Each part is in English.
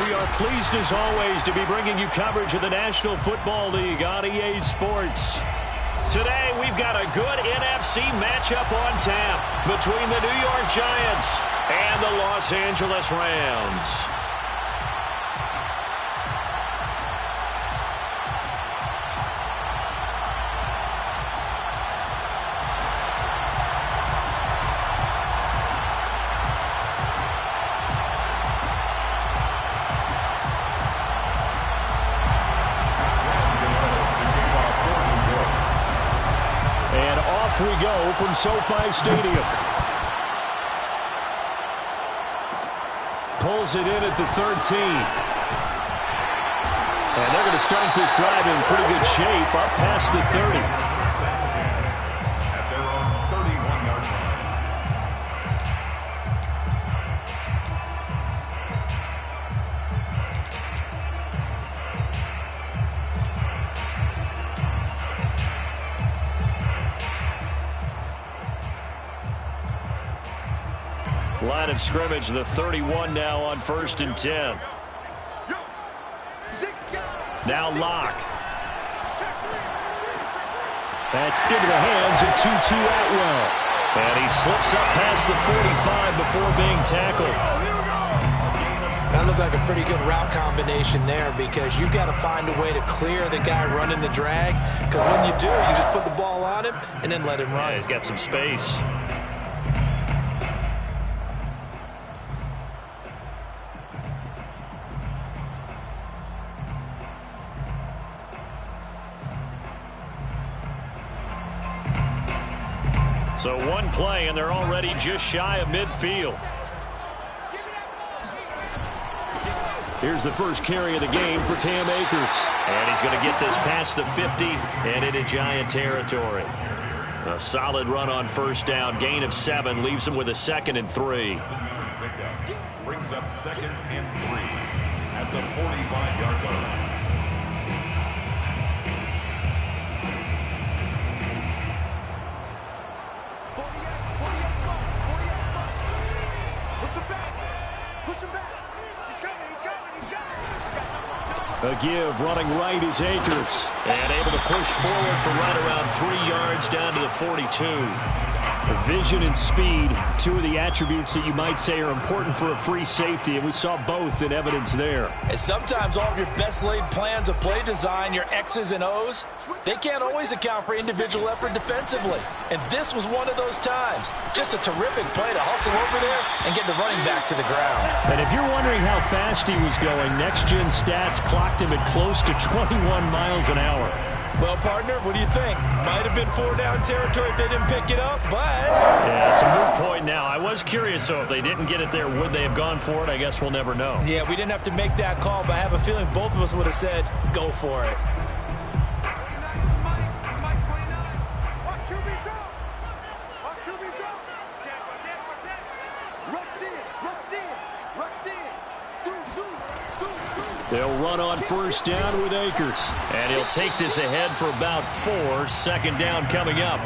We are pleased as always to be bringing you coverage of the National Football League on EA Sports. Today we've got a good NFC matchup on tap between the New York Giants and the Los Angeles Rams. We go from SoFi Stadium. Pulls it in at the 13. And they're going to start this drive in pretty good shape up past the 30. At their own 31-yard line. Line of scrimmage, the 31 now on 1st and 10. Now Locke. That's into the hands of Tutu Atwell. And he slips up past the 45 before being tackled. That looked like a pretty good route combination there because you've got to find a way to clear the guy running the drag. Because when you do, you just put the ball on him and then let him run. Yeah, he's got some space. So one play, and they're already just shy of midfield. Here's the first carry of the game for Cam Akers. And he's going to get this past the 50 and into Giant territory. A solid run on first down. Gain of 7 leaves him with a 2nd and 3. Brings up 2nd and 3 at the 45-yard line. A give, running right is Akers. And able to push forward for right around 3 yards down to the 42. Vision and speed, 2 of the attributes that you might say are important for a free safety, and we saw both in evidence there. And sometimes all of your best laid plans of play design, your X's and O's, they can't always account for individual effort defensively. And this was one of those times. Just a terrific play to hustle over there and get the running back to the ground. And if you're wondering how fast he was going, Next Gen Stats clocked him at close to 21 miles an hour. Well, partner, what do you think? Might have been 4-down territory if they didn't pick it up, but... Yeah, it's a moot point now. I was curious, so if they didn't get it there, would they have gone for it? I guess we'll never know. Yeah, we didn't have to make that call, but I have a feeling both of us would have said, go for it. They'll run on first down with Akers. And he'll take this ahead for about 4. 2nd down coming up.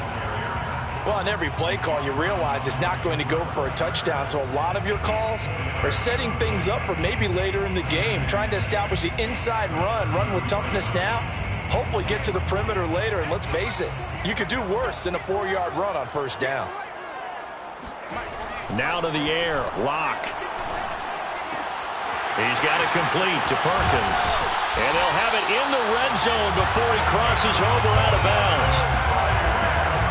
Well, on every play call, you realize it's not going to go for a touchdown. So a lot of your calls are setting things up for maybe later in the game, trying to establish the inside run with toughness now, hopefully get to the perimeter later. And let's face it, you could do worse than a 4-yard run on first down. Now to the air, Locke. He's got it complete to Perkins. And they'll have it in the red zone before he crosses over out of bounds.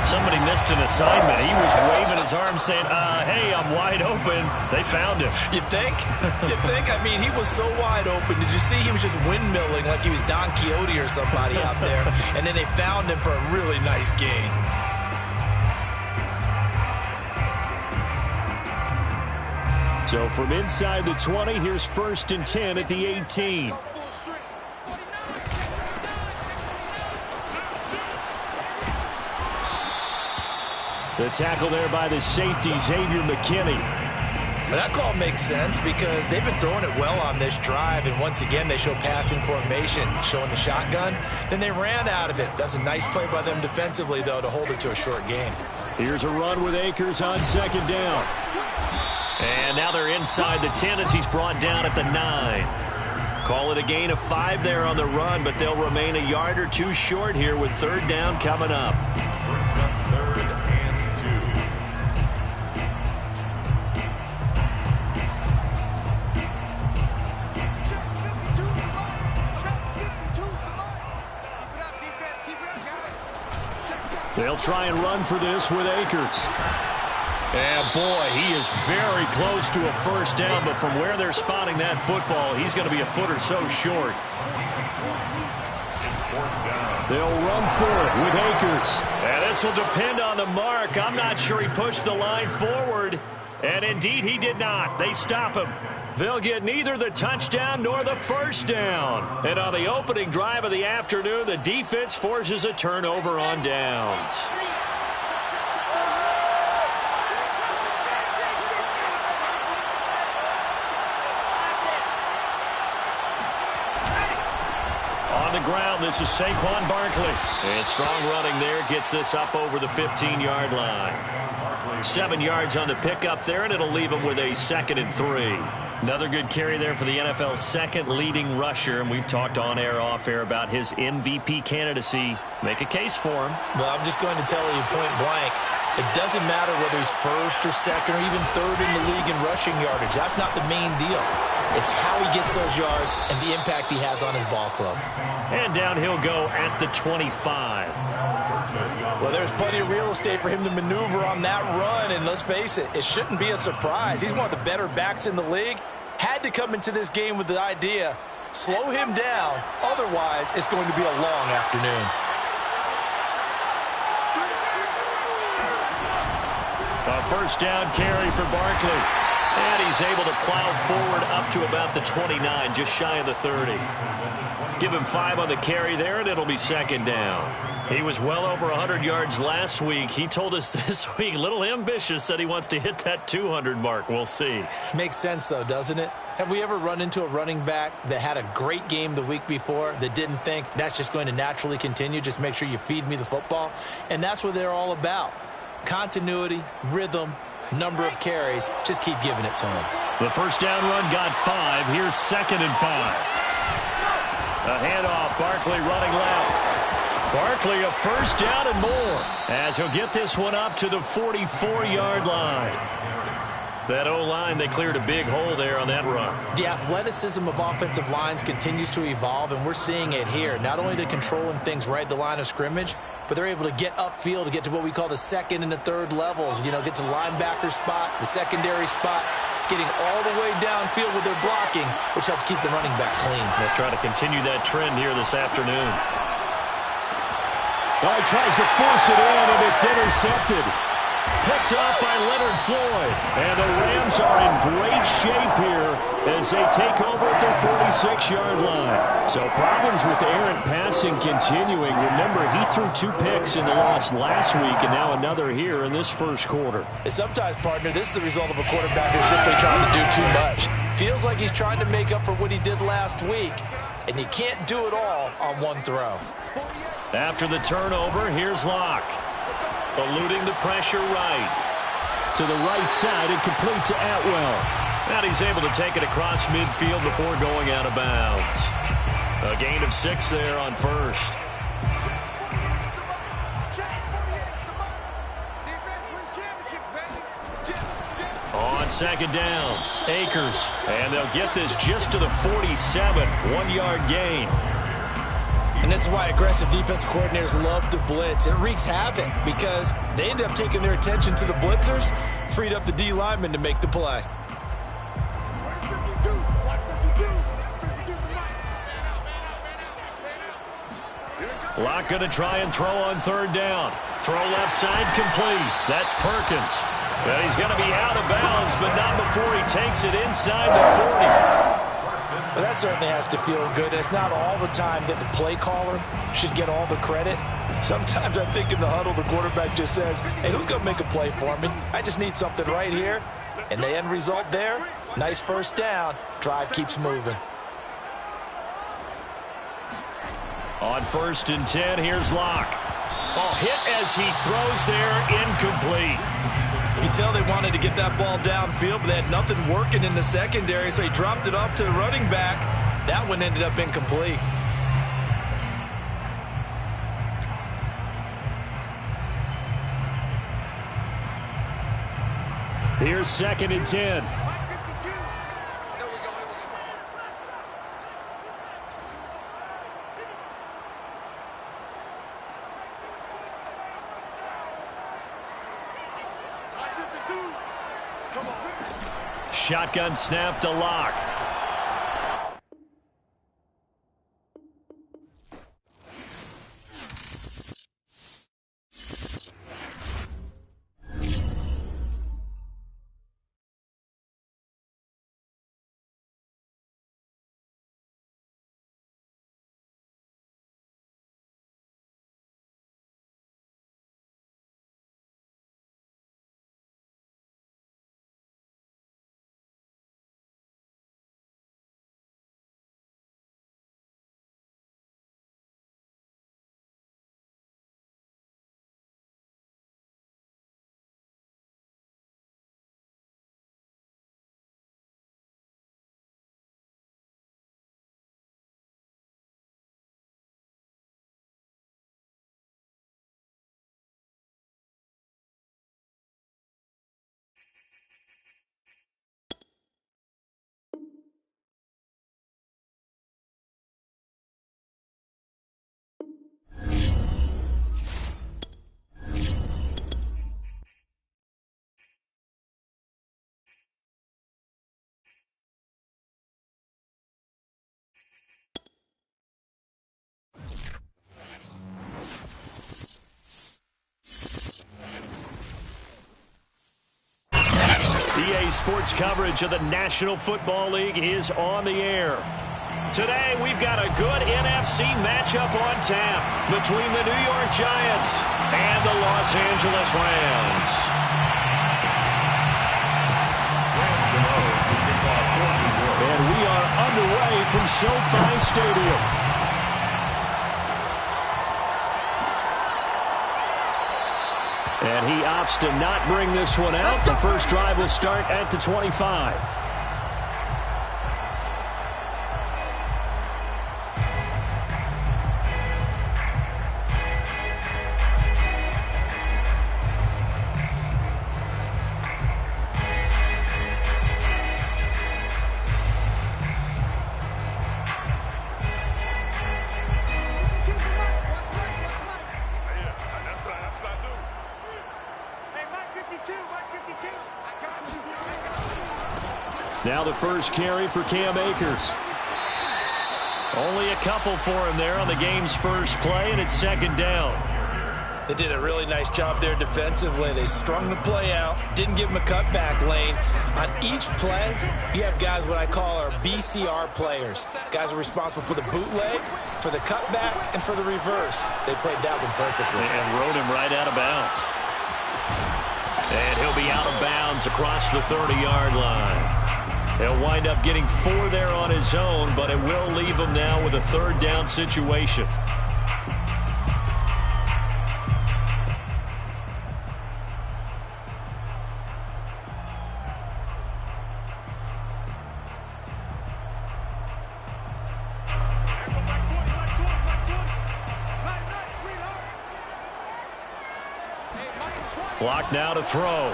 Somebody missed an assignment. He was waving his arms saying, hey, I'm wide open. They found him. You think? You think? I mean, he was so wide open. Did you see he was just windmilling like he was Don Quixote or somebody out there? And then they found him for a really nice gain. So from inside the 20, here's 1st and 10 at the 18. The tackle there by the safety, Xavier McKinney. But that call makes sense because they've been throwing it well on this drive, and once again they show passing formation, showing the shotgun. Then they ran out of it. That's a nice play by them defensively, though, to hold it to a short gain. Here's a run with Akers on 2nd down. And now they're inside the 10 as he's brought down at the 9. Call it a gain of 5 there on the run, but they'll remain a yard or 2 short here with third down coming up. Brings up 3rd and 2. They'll try and run for this with Akers. And boy, he is very close to a first down, but from where they're spotting that football, he's going to be a foot or so short. They'll run for it with Akers. And this will depend on the mark. I'm not sure he pushed the line forward. And indeed, he did not. They stop him. They'll get neither the touchdown nor the first down. And on the opening drive of the afternoon, the defense forces a turnover on downs. On the ground, this is Saquon Barkley. And strong running there gets this up over the 15-yard line. 7 yards on the pickup there, and it'll leave him with a 2nd and 3. Another good carry there for the NFL's second leading rusher, and we've talked on air, off air about his MVP candidacy. Make a case for him. Well, I'm just going to tell you point blank, it doesn't matter whether he's first or second or even third in the league in rushing yardage. That's not the main deal. It's how he gets those yards and the impact he has on his ball club. And down he'll go at the 25. Well, there's plenty of real estate for him to maneuver on that run, and let's face it, it shouldn't be a surprise. He's one of the better backs in the league. Had to come into this game with the idea, slow him down, otherwise it's going to be a long afternoon. A first down carry for Barkley. And he's able to plow forward up to about the 29, just shy of the 30. Give him 5 on the carry there, and it'll be 2nd down. He was well over 100 yards last week. He told us this week, a little ambitious, said he wants to hit that 200 mark. We'll see. Makes sense, though, doesn't it? Have we ever run into a running back that had a great game the week before that didn't think that's just going to naturally continue? Just make sure you feed me the football. And that's what they're all about. Continuity, rhythm, number of carries. Just keep giving it to him. The first down run got 5. Here's 2nd and 5. A handoff. Barkley running left. Barkley a first down and more as he'll get this one up to the 44-yard line. That O-line, they cleared a big hole there on that run. The athleticism of offensive lines continues to evolve, and we're seeing it here. Not only are they controlling things right at the line of scrimmage, but they're able to get upfield to get to what we call the 2nd and the 3rd levels. You know, get to the linebacker spot, the secondary spot, getting all the way downfield with their blocking, which helps keep the running back clean. They'll try to continue that trend here this afternoon. Oh, he tries to force it in, and it's intercepted. Picked up by Leonard Floyd. And the Rams are in great shape here as they take over at their 46-yard line. So problems with errant passing continuing. Remember, he threw 2 picks in the loss last week, and now another here in this first quarter. And sometimes, partner, this is the result of a quarterback who's simply trying to do too much. Feels like he's trying to make up for what he did last week, and he can't do it all on one throw. After the turnover, here's Locke. Eluding the pressure right. To the right side and complete to Atwell. And he's able to take it across midfield before going out of bounds. A gain of 6 there on first. On 2nd down, Akers. And they'll get this just to the 47. 1-yard gain. And this is why aggressive defense coordinators love to blitz. It wreaks havoc because they end up taking their attention to the blitzers, freed up the D lineman to make the play. Locke going to try and throw on 3rd down. Throw left side complete. That's Perkins. And he's going to be out of bounds, but not before he takes it inside the 40. But that certainly has to feel good. It's not all the time that the play caller should get all the credit. Sometimes I think in the huddle, the quarterback just says, hey, who's going to make a play for me? I just need something right here. And the end result there, nice first down. Drive keeps moving. On 1st and 10, here's Locke. Oh, hit as he throws there, incomplete. You can tell they wanted to get that ball downfield, but they had nothing working in the secondary, so he dropped it off to the running back. That one ended up incomplete. Here's 2nd and 10. Shotgun snap to Locke. EA Sports coverage of the National Football League is on the air. Today, we've got a good NFC matchup on tap between the New York Giants and the Los Angeles Rams. And we are underway from SoFi Stadium. And he opts to not bring this one out. The first drive will start at the 25. Now the first carry for Cam Akers. Only a couple for him there on the game's first play, and it's 2nd down. They did a really nice job there defensively. They strung the play out, didn't give him a cutback lane. On each play, you have guys what I call our BCR players. Guys are responsible for the bootleg, for the cutback, and for the reverse. They played that one perfectly. And rode him right out of bounds. And he'll be out of bounds across the 30-yard line. He'll wind up getting 4 there on his own, but it will leave him now with a 3rd down situation. Clock now to throw.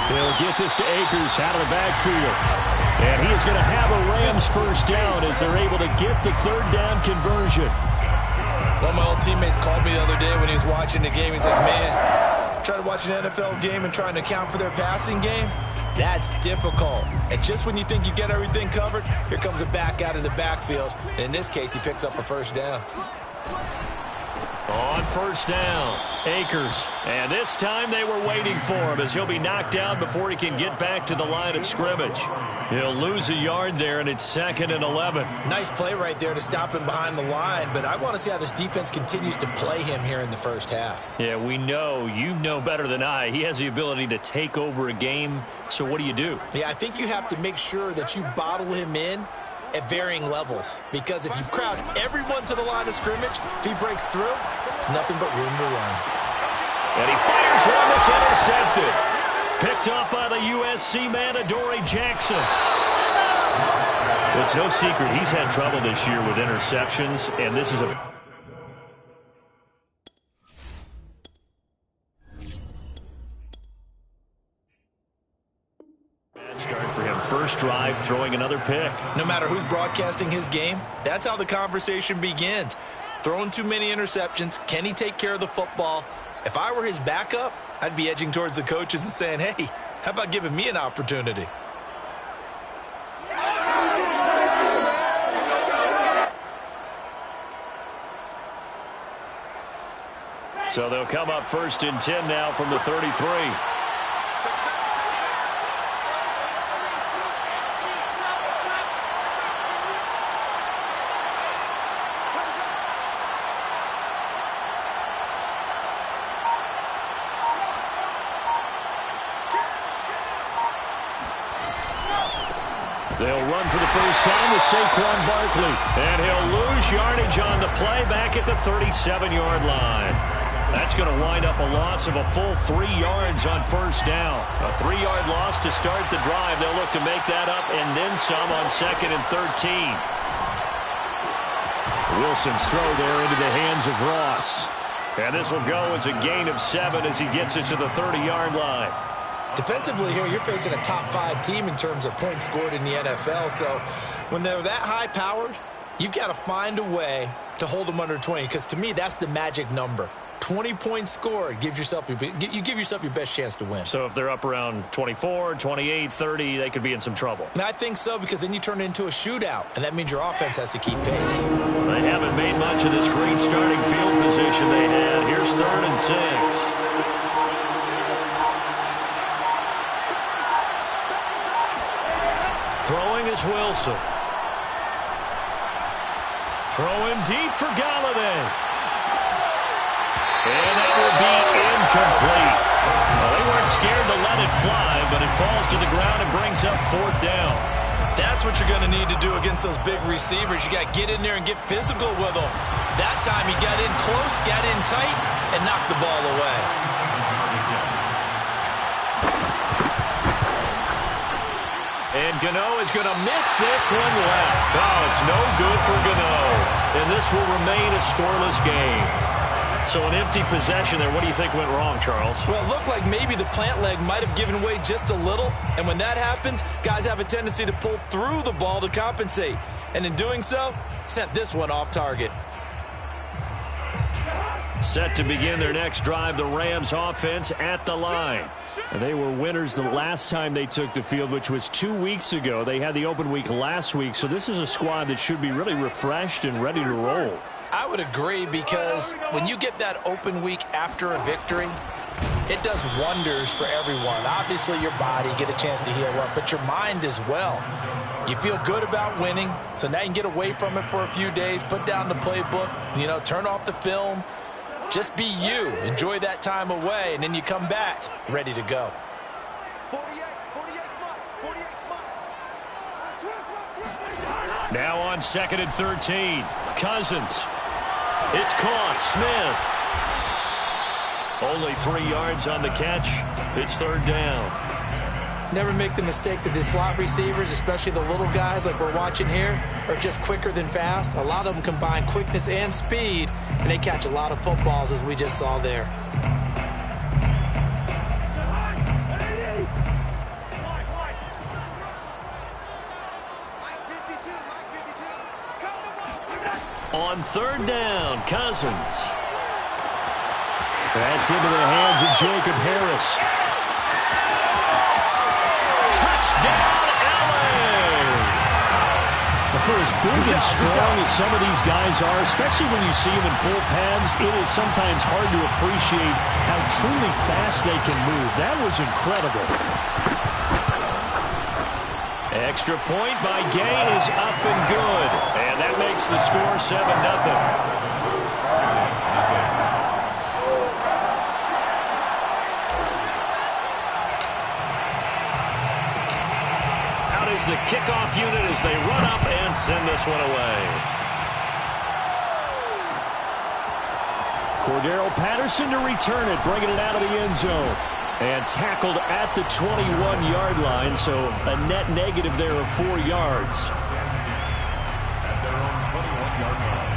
He'll get this to Akers out of the backfield. And he is going to have a Rams first down as they're able to get the 3rd down conversion. One of my old teammates called me the other day when he was watching the game. He's like, man, trying to watch an NFL game and trying to account for their passing game, that's difficult. And just when you think you get everything covered, here comes a back out of the backfield. And in this case, he picks up a first down. On first down, Akers. And this time they were waiting for him as he'll be knocked down before he can get back to the line of scrimmage. He'll lose a yard there, and it's 2nd and 11. Nice play right there to stop him behind the line, but I want to see how this defense continues to play him here in the first half. Yeah, we know. You know better than I. He has the ability to take over a game, so what do you do? Yeah, I think you have to make sure that you bottle him in at varying levels, because if you crowd everyone to the line of scrimmage, if he breaks through, there's nothing but room to run. And he fires one that's intercepted. Picked up by the USC man, Adoree Jackson. It's no secret he's had trouble this year with interceptions, and this is a... start for him. First drive, throwing another pick. No matter who's broadcasting his game, that's how the conversation begins. Throwing too many interceptions. Can he take care of the football? If I were his backup, I'd be edging towards the coaches and saying, hey, how about giving me an opportunity? So they'll come up 1st and 10 now from the 33. They'll run for the first time with Saquon Barkley. And he'll lose yardage on the play back at the 37-yard line. That's going to wind up a loss of a full 3 yards on first down. A 3-yard loss to start the drive. They'll look to make that up and then some on 2nd and 13. Wilson's throw there into the hands of Ross. And this will go as a gain of 7 as he gets it to the 30-yard line. Defensively here, you're facing a top 5 team in terms of points scored in the NFL. So when they're that high-powered, you've got to find a way to hold them under 20. Because to me, that's the magic number. 20 points scored gives yourself you give yourself your best chance to win. So if they're up around 24, 28, 30, they could be in some trouble. And I think so, because then you turn it into a shootout, and that means your offense has to keep pace. They haven't made much of this great starting field position they had. Here's 3rd and 6. Throwing is Wilson. Throwing deep for Galladay. And that will be incomplete. Well, they weren't scared to let it fly, but it falls to the ground and brings up 4th down. That's what you're going to need to do against those big receivers. You got to get in there and get physical with them. That time he got in close, got in tight, and knocked the ball away. And Gano is going to miss this one left. Oh, it's no good for Gano. And this will remain a scoreless game. So an empty possession there. What do you think went wrong, Charles? Well, it looked like maybe the plant leg might have given way just a little. And when that happens, guys have a tendency to pull through the ball to compensate. And in doing so, sent this one off target. Set to begin their next drive, the Rams offense at the line. And they were winners the last time they took the field, which was 2 weeks ago. They had the open week last week, so this is a squad that should be really refreshed and ready to roll. I would agree, because when you get that open week after a victory, it does wonders for everyone. Obviously, your body, get a chance to heal up, but your mind as well. You feel good about winning, so now you can get away from it for a few days, put down the playbook, turn off the film. Just be you. Enjoy that time away, and then you come back ready to go. Now on 2nd and 13. Cousins. It's caught. Smith. Only 3 yards on the catch. It's 3rd down. Never make the mistake that the slot receivers, especially the little guys like we're watching here, are just quicker than fast. A lot of them combine quickness and speed, and they catch a lot of footballs, as we just saw there. On 3rd down, Cousins. That's into the hands of Jacob Harris. Touchdown, LA! For as big and strong as some of these guys are, especially when you see them in full pads, it is sometimes hard to appreciate how truly fast they can move. That was incredible. Extra point by Gay is up and good. And that makes the score 7-0. Out is the kickoff unit as they run up and send this one away. Cordero Patterson to return it, bringing it out of the end zone. And tackled at the 21-yard line, so a net negative there of 4 yards. At their own 21-yard line.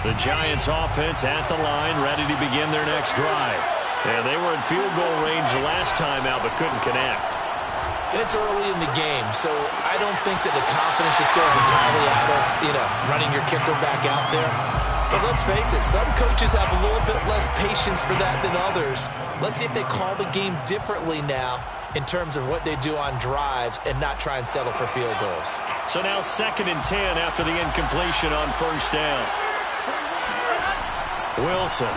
The Giants offense at the line, ready to begin their next drive. And they were in field goal range last time out, but couldn't connect. And it's early in the game, so I don't think that the confidence just goes entirely out of, running your kicker back out there. But let's face it, some coaches have a little bit less patience for that than others. Let's see if they call the game differently now in terms of what they do on drives and not try and settle for field goals. So now 2nd and 10 after the incompletion on first down. Wilson.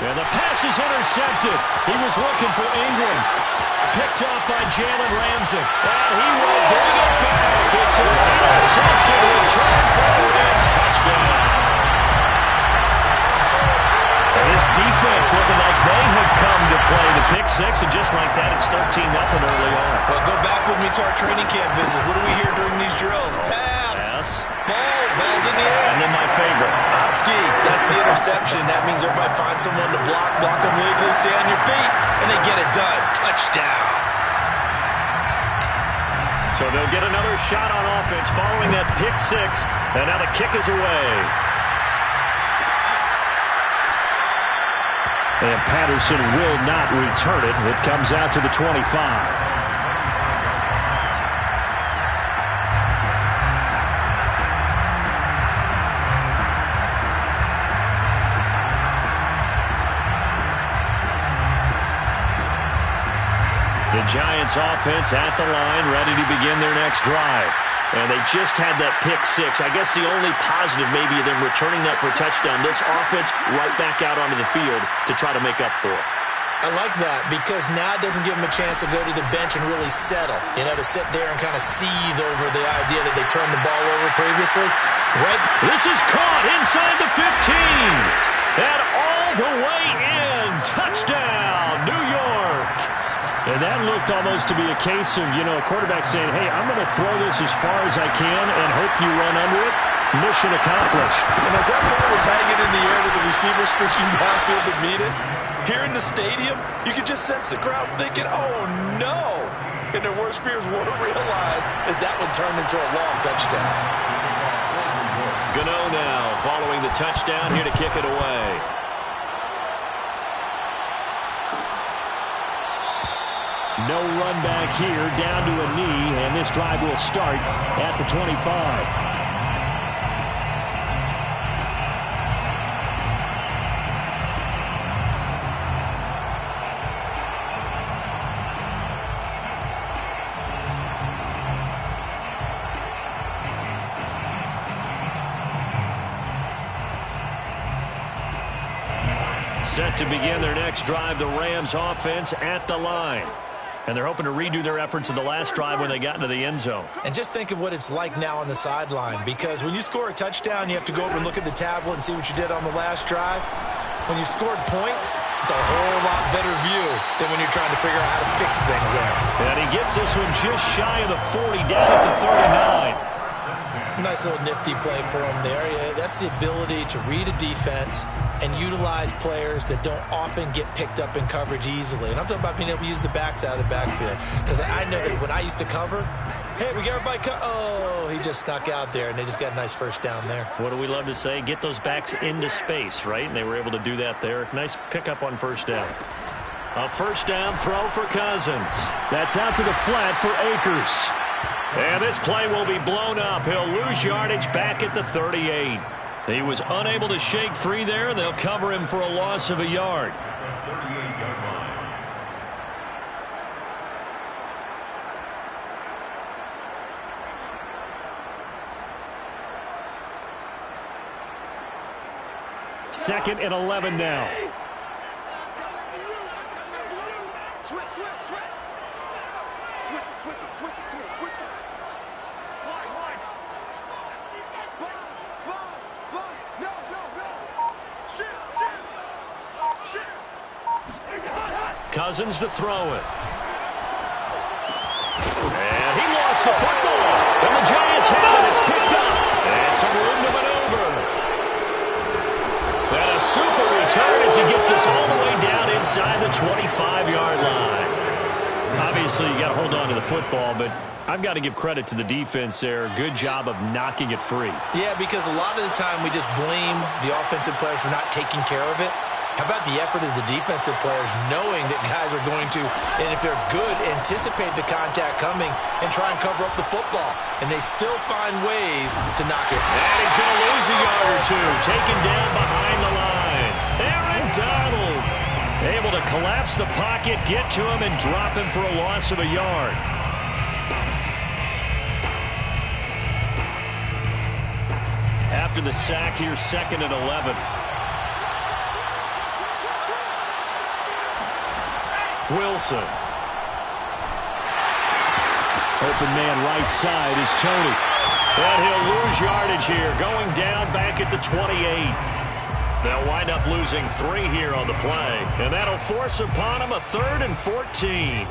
And the pass is intercepted. He was looking for Ingram. Picked up by Jalen Ramsey. And he will bring it back. It's an interception return for a Rams touchdown. And this defense looking like they have come to play the pick six, and just like that, it's 13-0 early on. Well, go back with me to our training camp visit. What do we hear during these drills? Pass. Ball's in the air. And then my favorite. Oski, that's the interception. That means everybody finds someone to block them legally, stay on your feet, and they get it done. Touchdown. So they'll get another shot on offense following that pick six, and now the kick is away. And Patterson will not return it. It comes out to the 25. The Giants offense at the line, ready to begin their next drive. And they just had that pick six. I guess the only positive maybe of them returning that for a touchdown. This offense right back out onto the field to try to make up for it. I like that because now it doesn't give them a chance to go to the bench and really settle. To sit there and kind of seethe over the idea that they turned the ball over previously. Right. This is caught inside the 15. And all the way in. Touchdown, New York. And that looked almost to be a case of, a quarterback saying, hey, I'm going to throw this as far as I can and hope you run under it. Mission accomplished. And as that ball was hanging in the air with the receiver streaking downfield to meet it, here in the stadium, you could just sense the crowd thinking, oh, no. And their worst fears were realized as that one turned into a long touchdown. Gano now following the touchdown here to kick it away. No run back here, down to a knee, and this drive will start at the 25. Set to begin their next drive, the Rams offense at the line. And they're hoping to redo their efforts in the last drive when they got into the end zone. And just think of what it's like now on the sideline, because when you score a touchdown, you have to go over and look at the tablet and see what you did on the last drive. When you scored points, it's a whole lot better view than when you're trying to figure out how to fix things there. And he gets this one just shy of the 40, down at the 39. Nice little nifty play for him there. Yeah, that's the ability to read a defense and utilize players that don't often get picked up in coverage easily. And I'm talking about being able to use the backs out of the backfield. Because I know that when I used to cover, hey, we got everybody oh, he just snuck out there, and they just got a nice first down there. What do we love to say? Get those backs into space, right? And they were able to do that there. Nice pickup on first down. A first down throw for Cousins. That's out to the flat for Akers. And this play will be blown up. He'll lose yardage back at the 38. He was unable to shake free there. They'll cover him for a loss of a yard. 38-yard line. Second and 11 now. Cousins to throw it. the football. And the Giants have it. It's picked up. And some room to maneuver. And a super return as he gets us all the way down inside the 25-yard line. Obviously, you got to hold on to the football, but I've got to give credit to the defense there. Good job of knocking it free. Yeah, because a lot of the time we just blame the offensive players for not taking care of it. How about the effort of the defensive players knowing that guys are going to, and if they're good, anticipate the contact coming and try and cover up the football. And they still find ways to knock it. And he's going to lose a yard or two. Taken down behind the line. Aaron Donald able to collapse the pocket, get to him, and drop him for a loss of a yard. After the sack here, 2nd and 11. Wilson. Open man right side is Tony. And he'll lose yardage here, going down back at the 28. They'll wind up losing 3 here on the play. And that'll force upon them a 3rd and 14.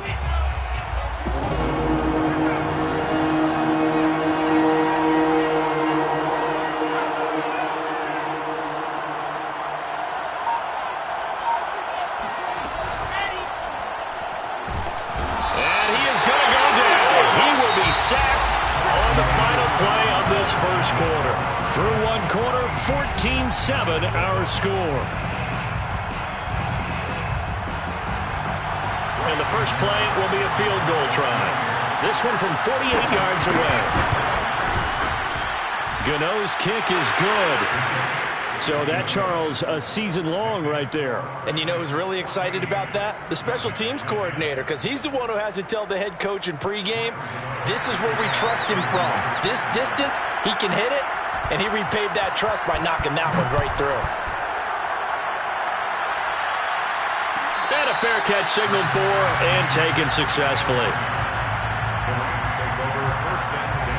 First quarter. Through 1 quarter, 14-7 our score. And the first play will be a field goal try. This one from 48 yards away. Gano's kick is good. So that, Charles, a season long right there. And you know who's really excited about that? The special teams coordinator, because he's the one who has to tell the head coach in pregame, this is where we trust him from. This distance, he can hit it, and he repaid that trust by knocking that one right through. And a fair catch signaled for and taken successfully. The Rams take over 1st and 10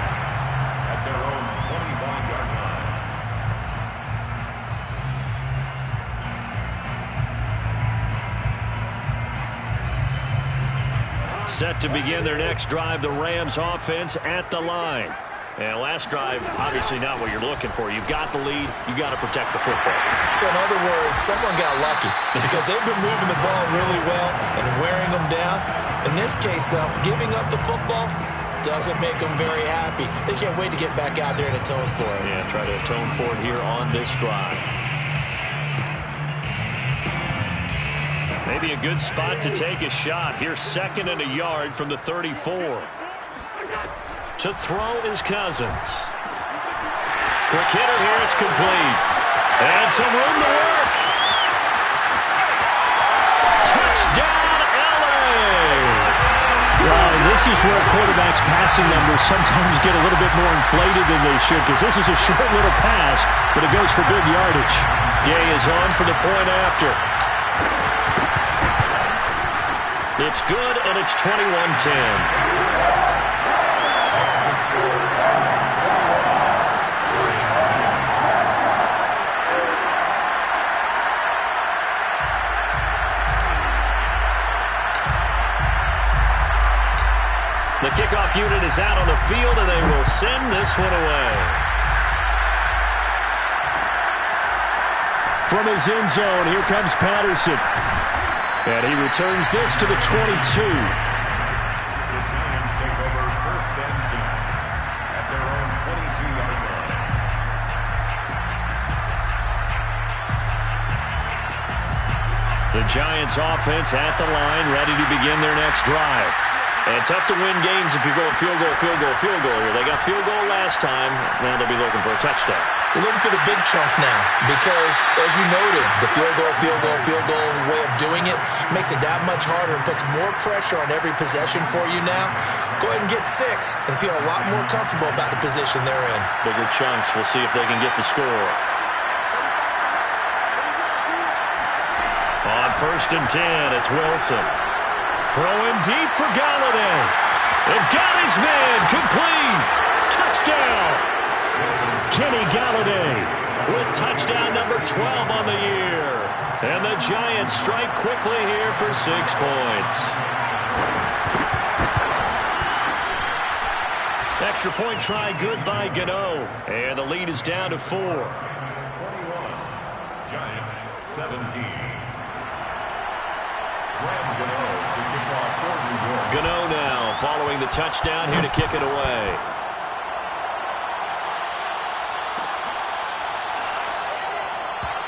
at their own 25-yard line. Set to begin their next drive, the Rams offense at the line. And last drive, obviously not what you're looking for. You've got the lead. You've got to protect the football. So in other words, someone got lucky because they've been moving the ball really well and wearing them down. In this case, though, giving up the football doesn't make them very happy. They can't wait to get back out there and atone for it. Yeah, try to atone for it here on this drive. Maybe a good spot to take a shot. Here's 2nd and a yard from the 34. To throw is Cousins. Quick hitter here, it's complete. And some room to work. Touchdown, LA! Well, this is where quarterbacks' passing numbers sometimes get a little bit more inflated than they should, because this is a short little pass, but it goes for big yardage. Gay is on for the point after. It's good, and it's 21-10. The kickoff unit is out on the field, and they will send this one away. From his end zone, here comes Patterson. And he returns this to the 22. The Giants take over 1st and 10 at their own 22-yard line. The Giants offense at the line, ready to begin their next drive. And tough to win games if you're going field goal, field goal, field goal here. They got field goal last time. Now they'll be looking for a touchdown. We're looking for the big chunk now because, as you noted, the field goal way of doing it makes it that much harder and puts more pressure on every possession for you now. Go ahead and get 6 and feel a lot more comfortable about the position they're in. Bigger chunks. We'll see if they can get the score. On 1st and 10, it's Wilson. Throwing deep for Galladay. They've got his man. Complete. Touchdown. Kenny Galladay with touchdown number 12 on the year. And the Giants strike quickly here for 6 points. Extra point try good by Gano. And the lead is down to 4. 21. Giants 17. Graham Gano to kick off for New York. Gano now following the touchdown here to kick it away.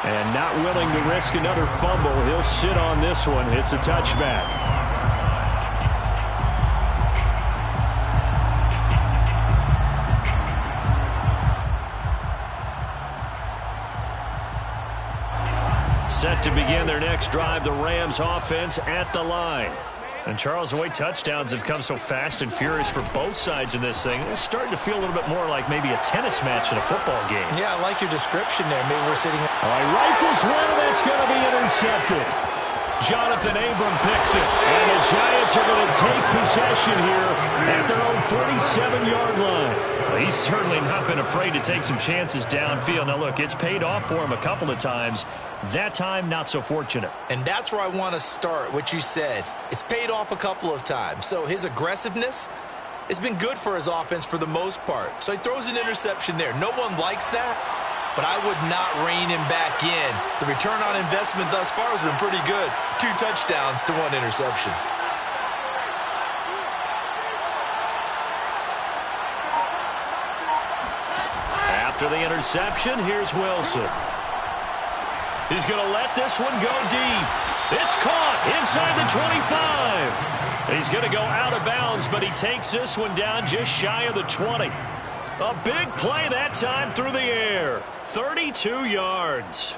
And not willing to risk another fumble. He'll sit on this one. It's a touchback. Set to begin their next drive, the Rams offense at the line. And Charles, the way touchdowns have come so fast and furious for both sides in this thing, it's starting to feel a little bit more like maybe a tennis match in a football game. Yeah, I like your description there. Maybe we're sitting... All right, rifles one, that's going to be intercepted. Jonathan Abram picks it. And the Giants are going to take possession here at their own 47-yard line. Well, he's certainly not been afraid to take some chances downfield. Now, look, it's paid off for him a couple of times. That time, not so fortunate. And that's where I want to start, what you said. It's paid off a couple of times. So his aggressiveness has been good for his offense for the most part. So he throws an interception there. No one likes that, but I would not rein him back in. The return on investment thus far has been pretty good. 2 touchdowns to 1 interception. After the interception, here's Wilson. He's going to let this one go deep. It's caught inside the 25. He's going to go out of bounds, but he takes this one down just shy of the 20. A big play that time through the air. 32 yards.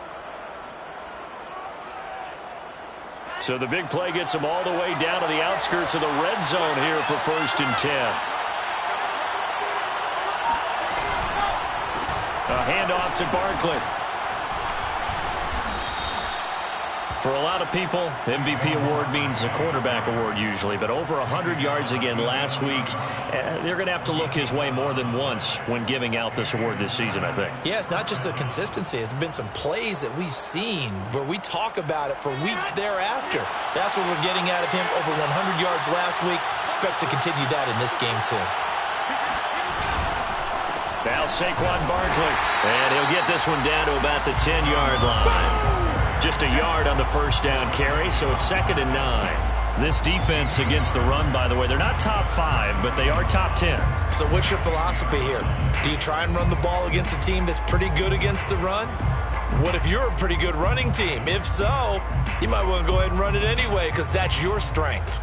So the big play gets him all the way down to the outskirts of the red zone here for 1st and 10. A handoff to Barkley. For a lot of people, MVP award means a quarterback award usually, but over 100 yards again last week. They're going to have to look his way more than once when giving out this award this season, I think. Yeah, it's not just the consistency. It's been some plays that we've seen where we talk about it for weeks thereafter. That's what we're getting out of him. Over 100 yards last week. Expects to continue that in this game, too. Now Saquon Barkley. And he'll get this one down to about the 10-yard line. Just a yard on the first down carry, so it's 2nd and 9. This defense against the run, by the way, they're not top 5, but they are top 10. So what's your philosophy here? Do you try and run the ball against a team that's pretty good against the run? What if you're a pretty good running team? If so, you might want to go ahead and run it anyway because that's your strength.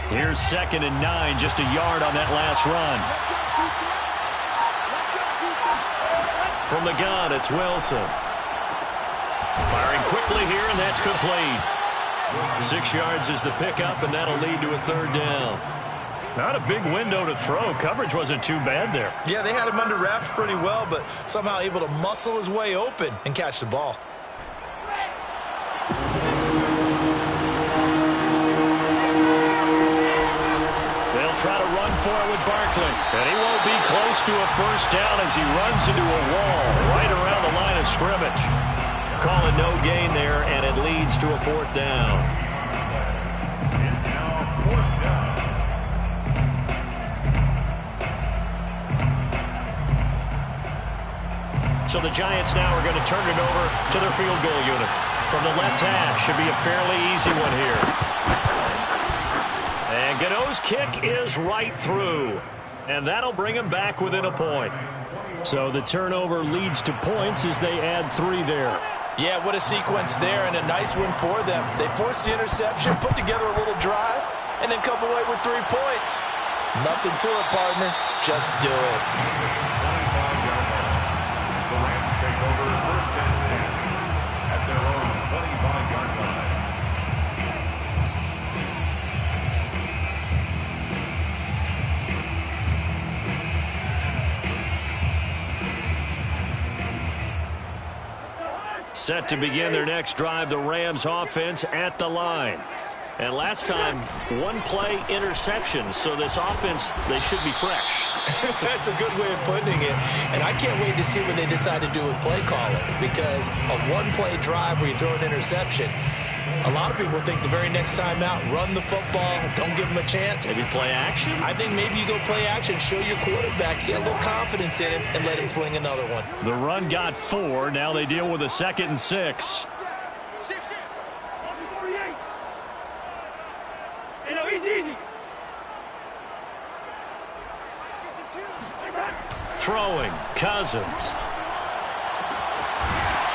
Here's 2nd and 9, just a yard on that last run. From the gun, it's Wilson. Firing quickly here, and that's complete. 6 yards is the pickup, and that'll lead to a 3rd down. Not a big window to throw. Coverage wasn't too bad there. Yeah, they had him under wraps pretty well, but somehow able to muscle his way open and catch the ball. Try to run for it with Barkley. And he won't be close to a first down as he runs into a wall right around the line of scrimmage. Calling no gain there, and it leads to a 4th down. It's now 4th down. So the Giants now are going to turn it over to their field goal unit. From the left hash, should be a fairly easy one here. And Gano's kick is right through. And that'll bring him back within a point. So the turnover leads to points as they add 3 there. Yeah, what a sequence there and a nice win for them. They forced the interception, put together a little drive, and then come away with 3 points. Nothing to it, partner. Just do it. 25-yard line. The Rams take over 1st and 10 at their own 25-yard line. Set to begin their next drive, the Rams offense at the line. And last time, one play interception. So this offense, they should be fresh. That's a good way of putting it. And I can't wait to see what they decide to do with play calling, because a one-play drive where you throw an interception, a lot of people think the very next time out, run the football, don't give them a chance. Maybe play action? I think maybe you go play action, show your quarterback, get a little confidence in him, and let him fling another one. The run got 4. Now they deal with a 2nd and 6. Throwing, Cousins.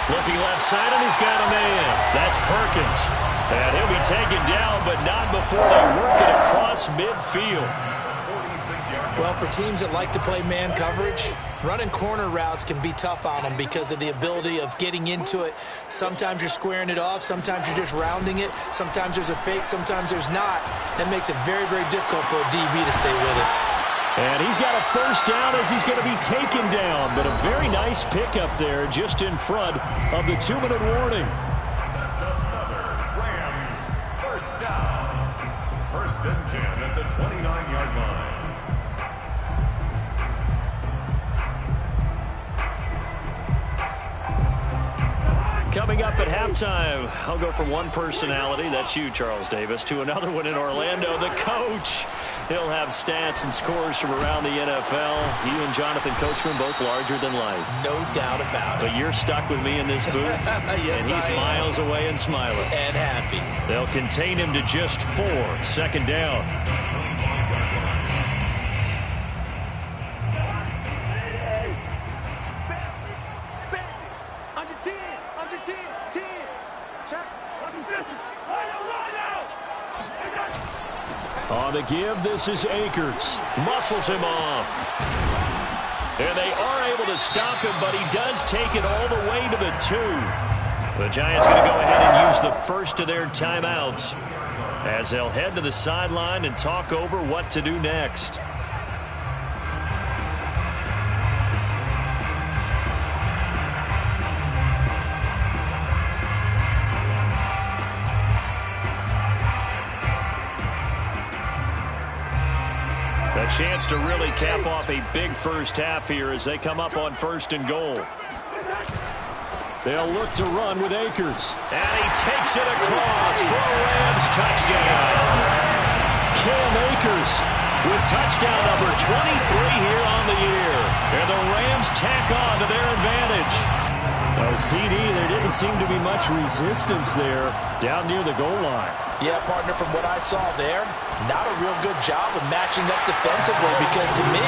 Looking left side, and he's got a man. That's Perkins. And he'll be taken down, but not before they work it across midfield. Well, for teams that like to play man coverage, running corner routes can be tough on them because of the ability of getting into it. Sometimes you're squaring it off. Sometimes you're just rounding it. Sometimes there's a fake. Sometimes there's not. That makes it very, very difficult for a DB to stay with it. And he's got a first down as he's going to be taken down. But a very nice pickup there just in front of the 2-minute warning. That's another Rams first down. 1st and 10 at the 29-yard line. Coming up at halftime, I'll go from one personality, that's you, Charles Davis, to another one in Orlando, the coach. He'll have stats and scores from around the NFL. You and Jonathan Coachman, both larger than life. No doubt about it. But you're stuck with me in this booth, yes, and he's miles away and smiling. And happy. They'll contain him to just 4, 2nd down. On the give, this is Akers. Muscles him off. And they are able to stop him, but he does take it all the way to the 2. The Giants going to go ahead and use the first of their timeouts as they'll head to the sideline and talk over what to do next. A chance to really cap off a big first half here as they come up on 1st and goal. They'll look to run with Akers. And he takes it across for a Rams touchdown. Cam Akers with touchdown number 23 here on the year. And the Rams tack on to their advantage. Oh, CD, there didn't seem to be much resistance there down near the goal line. Yeah, partner, from what I saw there, not a real good job of matching up defensively, because to me,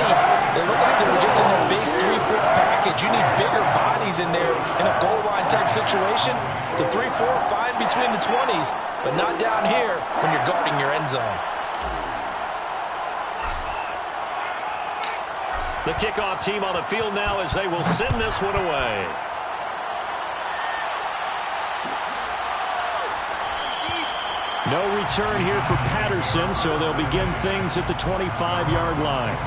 they look like they were just in their base 3-4 package. You need bigger bodies in there in a goal line type situation. The 3-4 fine between the 20s, but not down here when you're guarding your end zone. The kickoff team on the field now as they will send this one away. No return here for Patterson, so they'll begin things at the 25-yard line.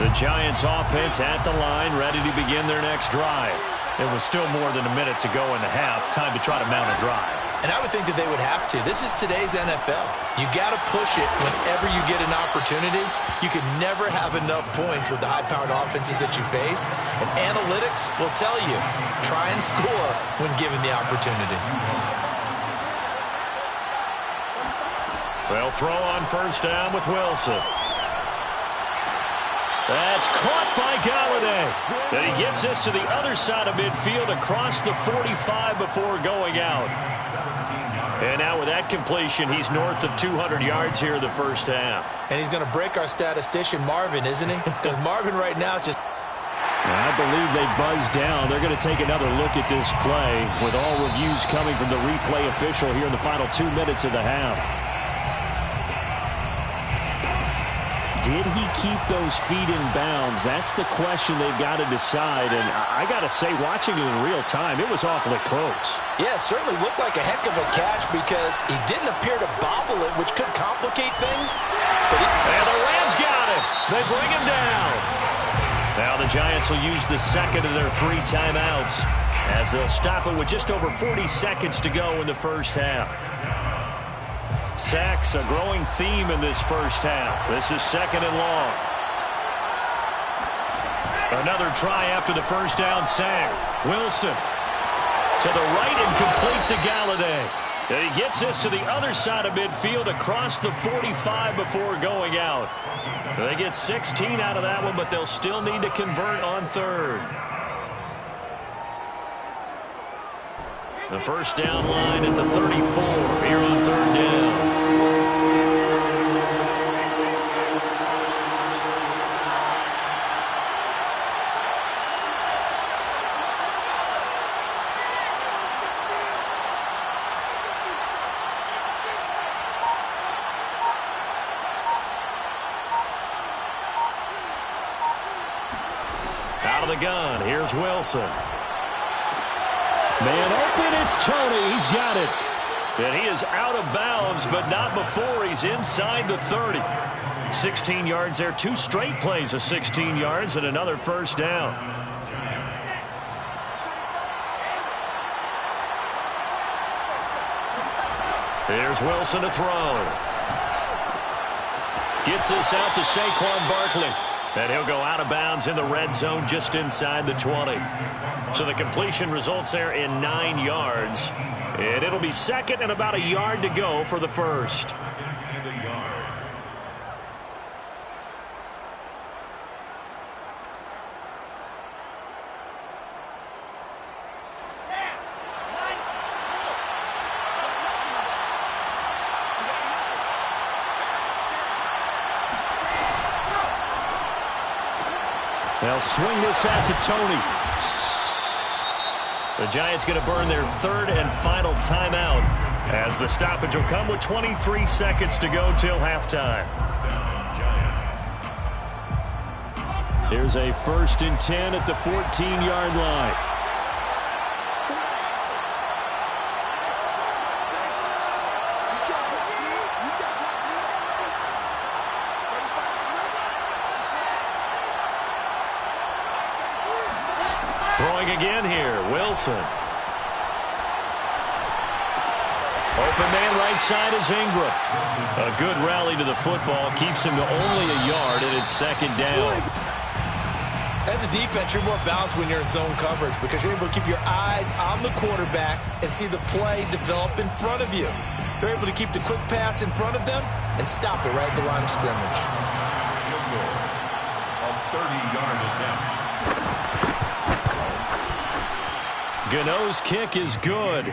The Giants offense at the line, ready to begin their next drive. It was still more than a minute to go in the half. Time to try to mount a drive. And I would think that they would have to. This is today's NFL. You got to push it whenever you get an opportunity. You can never have enough points with the high-powered offenses that you face. And analytics will tell you, try and score when given the opportunity. They'll throw on 1st down with Wilson. That's caught by Galladay. And he gets this to the other side of midfield across the 45 before going out. And now with that completion, he's north of 200 yards here in the first half. And he's going to break our statistician, Marvin, isn't he? Because Marvin right now is just... I believe they buzzed down. They're going to take another look at this play with all reviews coming from the replay official here in the final 2 minutes of the half. did he keep those feet in bounds? That's the question they've got to decide. And I got to say, watching it in real time, it was awfully close. Yeah, it certainly looked like a heck of a catch because he didn't appear to bobble it, which could complicate things. And the Rams got him. They bring him down. Now the Giants will use the second of their 3 timeouts as they'll stop it with just over 40 seconds to go in the first half. Sacks, a growing theme in this first half. This is 2nd and long. Another try after the first down sack. Wilson to the right and complete to Galladay. And he gets this to the other side of midfield across the 45 before going out. They get 16 out of that one, but they'll still need to convert on 3rd. The first down line at the 34 here on 3rd down. Out of the gun, here's Wilson. Man open, it's Toney. He's got it. And he is out of bounds, but not before he's inside the 30. 16 yards there. 2 straight plays of 16 yards and another first down. Here's Wilson to throw. Gets this out to Saquon Barkley. And he'll go out of bounds in the red zone just inside the 20. So the completion results there in 9 yards. And it'll be 2nd and about a yard to go for the first. They'll swing this out to Toney. The Giants going to burn their 3rd and final timeout as the stoppage will come with 23 seconds to go till halftime. Here's a 1st and 10 at the 14-yard line. Throwing again here, Wilson. Open man right side is Ingram. A good rally to the football keeps him to only a yard, and it's 2nd down. As a defense, you're more balanced when you're in zone coverage because you're able to keep your eyes on the quarterback and see the play develop in front of you. They're able to keep the quick pass in front of them and stop it right at the line of scrimmage. A 30-yard attempt. Gano's kick is good,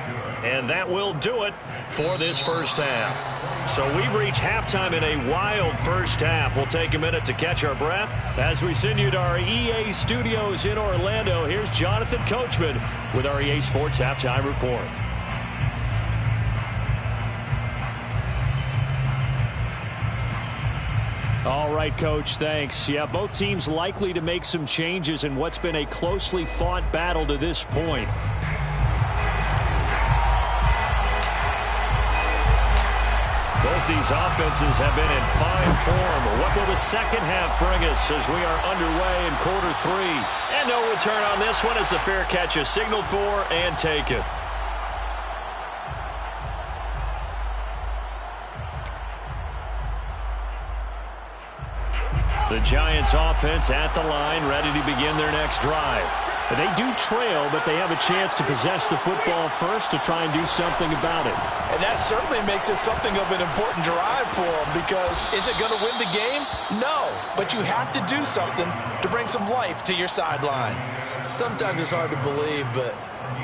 and that will do it for this first half. So we've reached halftime in a wild first half. We'll take a minute to catch our breath as we send you to our EA studios in Orlando. Here's Jonathan Coachman with our EA Sports Halftime Report. All right, Coach, thanks. Yeah, both teams likely to make some changes in what's been a closely fought battle to this point. Both these offenses have been in fine form. What will the second half bring us as we are underway in quarter 3? And no return on this one as the fair catch is signaled for and taken. The Giants offense at the line, ready to begin their next drive. They do trail, but they have a chance to possess the football first to try and do something about it. And that certainly makes it something of an important drive for them because is it going to win the game? No, but you have to do something to bring some life to your sideline. Sometimes it's hard to believe, but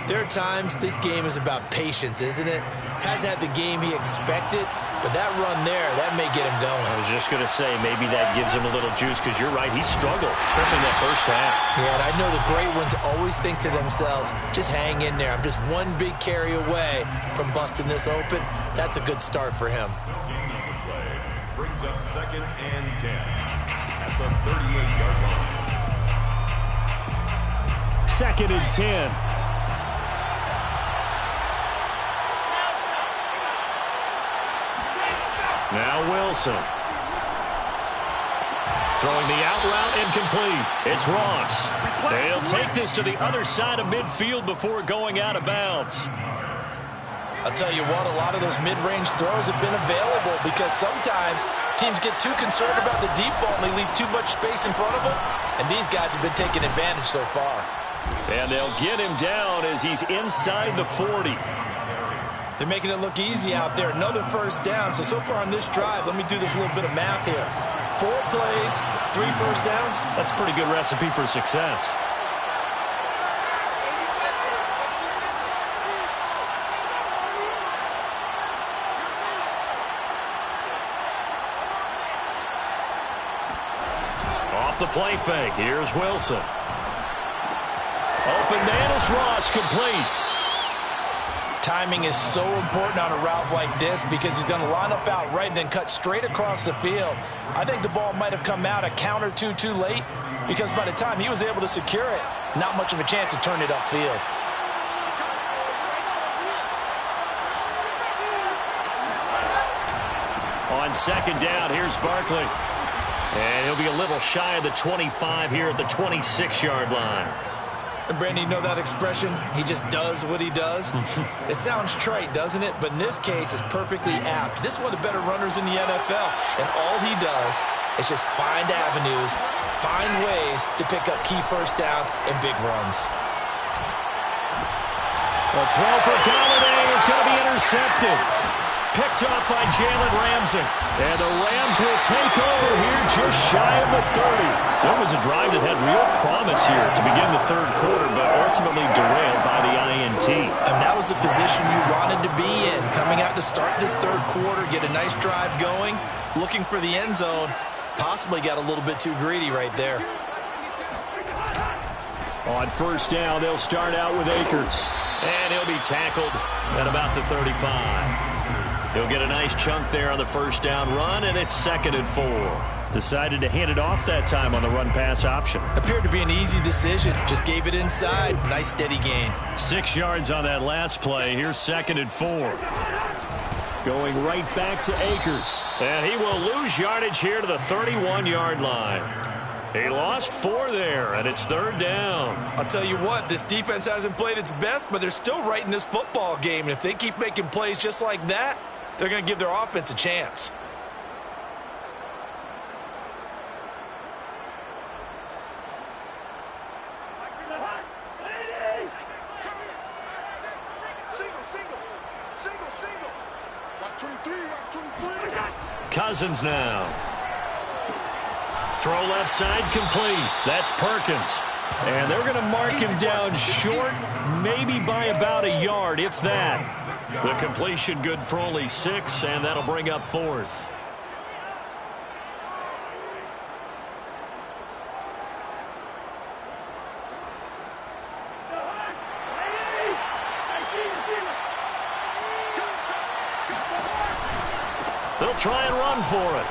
there are times this game is about patience, isn't it? Hasn't had the game he expected, but that run there, that may get him going. I was just going to say, maybe that gives him a little juice because you're right, he struggled, especially in that first half. Yeah, and I know the great ones always think to themselves, just hang in there. I'm just one big carry away from busting this open. That's a good start for him. brings up 2nd and 10 at the 38-yard line. 2nd and 10. Now Wilson. Throwing the out route incomplete. It's Ross. They'll take this to the other side of midfield before going out of bounds. I'll tell you what, a lot of those mid-range throws have been available because sometimes teams get too concerned about the deep ball and they leave too much space in front of them, and these guys have been taking advantage so far. And they'll get him down as he's inside the 40. They're making it look easy out there. Another first down. So far on this drive, let me do this little bit of math here. 4 plays, 3 first downs. That's a pretty good recipe for success. Off the play fake. Here's Wilson. Open man is Ross, complete. Timing is so important on a route like this because he's going to line up out right and then cut straight across the field. I think the ball might have come out a count or two too late because by the time he was able to secure it, not much of a chance to turn it upfield. On 2nd down, here's Barkley. And he'll be a little shy of the 25 here at the 26-yard line. And Brandon, you know that expression? He just does what he does. It sounds trite, doesn't it? But in this case, it's perfectly apt. This is one of the better runners in the NFL. And all he does is just find avenues, find ways to pick up key first downs and big runs. The throw for Golladay is going to be intercepted. Picked up by Jalen Ramsey. And the Rams will take over here just shy of the 30. So it was a drive that had real promise here to begin the 3rd quarter, but ultimately derailed by the INT. And that was the position you wanted to be in. Coming out to start this 3rd quarter, get a nice drive going, looking for the end zone. Possibly got a little bit too greedy right there. On 1st down, they'll start out with Akers. And he'll be tackled at about the 35. He'll get a nice chunk there on the 1st down run, and it's 2nd and 4. Decided to hand it off that time on the run-pass option. Appeared to be an easy decision. Just gave it inside. Nice steady gain. 6 yards on that last play. Here's 2nd and 4. Going right back to Akers. And he will lose yardage here to the 31-yard line. He lost 4 there, and it's 3rd down. I'll tell you what, this defense hasn't played its best, but they're still right in this football game. And if they keep making plays just like that, they're going to give their offense a chance. Cousins now. Throw left side complete. That's Perkins. And they're going to mark him down short, maybe by about a yard, if that. The completion good for only 6, and that'll bring up 4th. They'll try and run for it.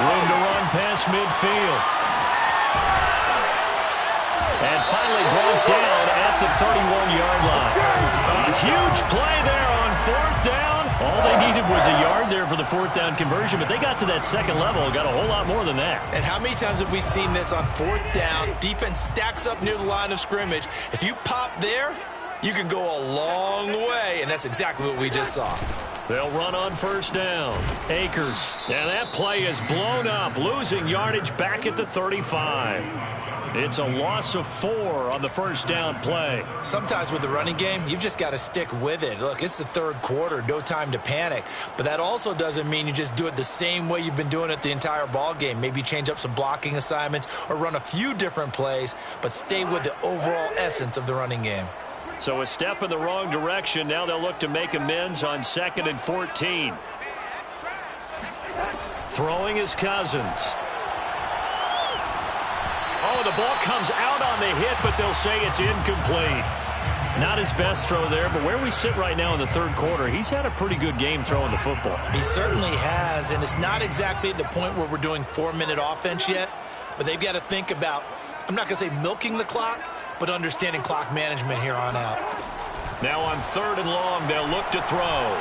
Room to run past midfield. And finally brought down at the 31-yard line. A huge play there on 4th down. All they needed was a yard there for the 4th down conversion, but they got to that 2nd level and got a whole lot more than that. And how many times have we seen this on 4th down? Defense stacks up near the line of scrimmage. If you pop there, you can go a long way, and that's exactly what we just saw. They'll run on 1st down. Akers. And that play is blown up, losing yardage back at the 35. It's a loss of 4 on the 1st down play. Sometimes with the running game, you've just got to stick with it. Look, it's the 3rd quarter, no time to panic. But that also doesn't mean you just do it the same way you've been doing it the entire ball game. Maybe change up some blocking assignments or run a few different plays, but stay with the overall essence of the running game. So a step in the wrong direction. Now they'll look to make amends on 2nd and 14. Throwing is Cousins. Oh, the ball comes out on the hit, but they'll say it's incomplete. Not his best throw there, but where we sit right now in the third quarter, he's had a pretty good game throwing the football. He certainly has, and it's not exactly at the point where we're doing 4-minute offense yet, but they've got to think about, I'm not going to say milking the clock, but understanding clock management here on out. Now on 3rd and long, they'll look to throw.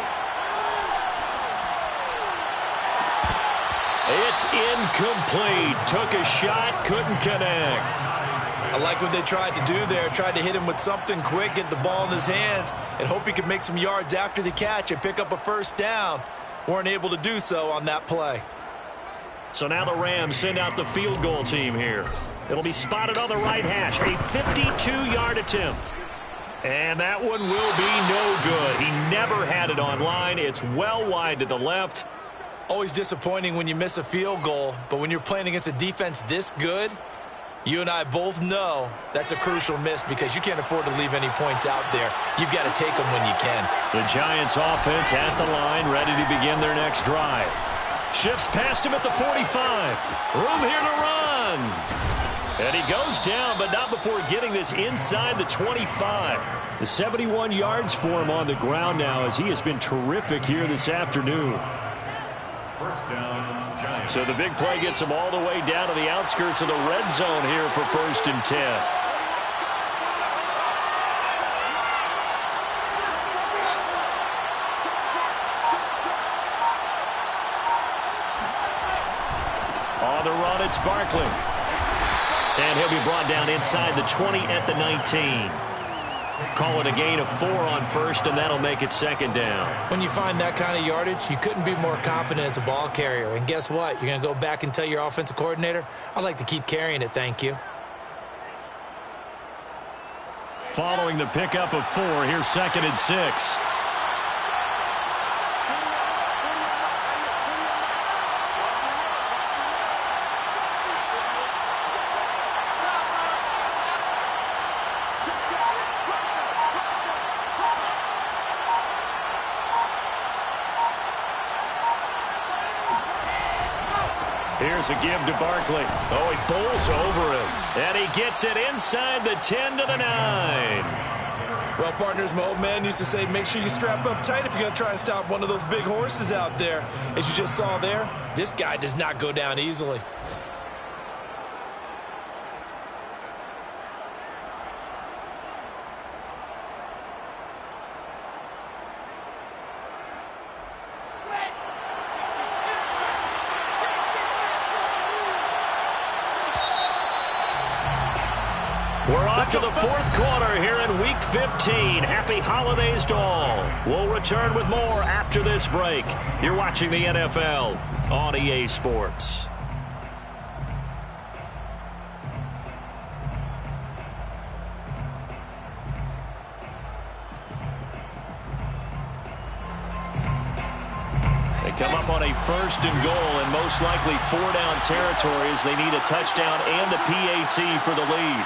It's incomplete. Took a shot, couldn't connect. I like what they tried to do there. Tried to hit him with something quick, get the ball in his hands, and hope he could make some yards after the catch and pick up a first down. Weren't able to do so on that play. So now the Rams send out the field goal team here. It'll be spotted on the right hash. A 52-yard attempt. And that one will be no good. He never had it on line. It's well wide to the left. Always disappointing when you miss a field goal, but when you're playing against a defense this good, you and I both know that's a crucial miss because you can't afford to leave any points out there. You've got to take them when you can. The Giants offense at the line, ready to begin their next drive. Shifts past him at the 45. Room here to run. And he goes down, but not before getting this inside the 25. The 71 yards for him on the ground now as he has been terrific here this afternoon. First down, Giants. So the big play gets him all the way down to the outskirts of the red zone here for 1st and 10. On the run, it's Barkley. And he'll be brought down inside the 20 at the 19. Call it a gain of 4 on 1st, and that'll make it 2nd down. When you find that kind of yardage, you couldn't be more confident as a ball carrier. And guess what? You're going to go back and tell your offensive coordinator, I'd like to keep carrying it, thank you. Following the pickup of 4, here's 2nd and 6. Here's a give to Barkley. Oh, he bowls over him. And he gets it inside the 10 to the 9. Well, partners, my old man used to say, make sure you strap up tight if you're going to try and stop one of those big horses out there. As you just saw there, this guy does not go down easily. We're off to the 4th quarter here in Week 15. Happy holidays to all. We'll return with more after this break. You're watching the NFL on EA Sports. They come up on a 1st and goal and most likely 4-down territory as they need a touchdown and a PAT for the lead.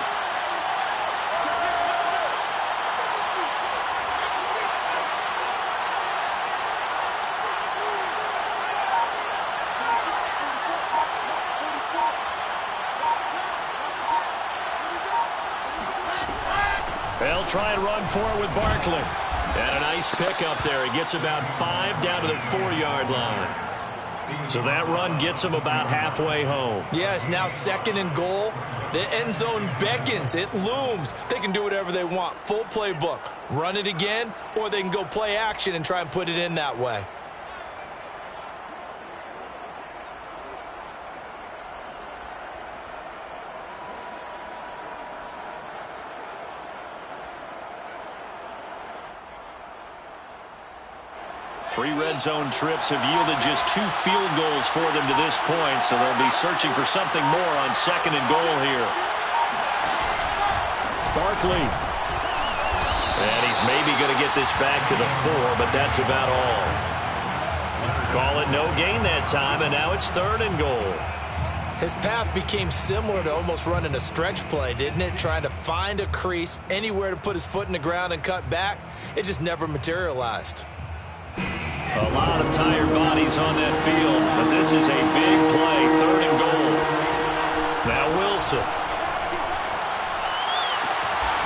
They'll try and run for it with Barkley. And a nice pickup there. He gets about 5 down to the 4-yard line. So that run gets him about halfway home. Yeah, it's now 2nd and goal. The end zone beckons. It looms. They can do whatever they want. Full playbook. Run it again, or they can go play action and try and put it in that way. Three red zone trips have yielded just 2 field goals for them to this point, so they'll be searching for something more on 2nd and goal here. Barkley. And he's maybe going to get this back to the 4, but that's about all. Call it no gain that time, and now it's 3rd and goal. His path became similar to almost running a stretch play, didn't it? Trying to find a crease, anywhere to put his foot in the ground and cut back. It just never materialized. A lot of tired bodies on that field, but this is a big play, 3rd and goal. Now Wilson.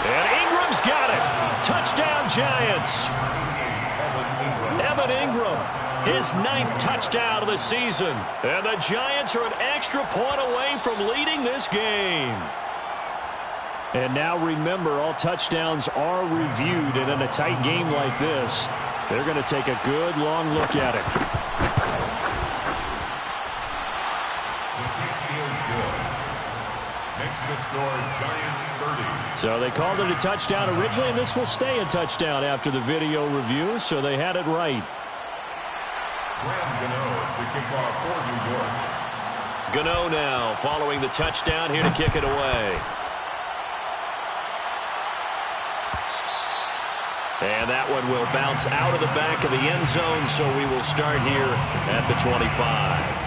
And Ingram's got it. Touchdown, Giants. Evan Ingram, his 9th touchdown of the season. And the Giants are an extra point away from leading this game. And now remember, all touchdowns are reviewed. And in a tight game like this, they're going to take a good long look at it. Makes the score Giants 30. So they called it a touchdown originally, and this will stay a touchdown after the video review, so they had it right. Graham Gano to kick off for New York. Gano now following the touchdown here to kick it away. And that one will bounce out of the back of the end zone, so we will start here at the 25.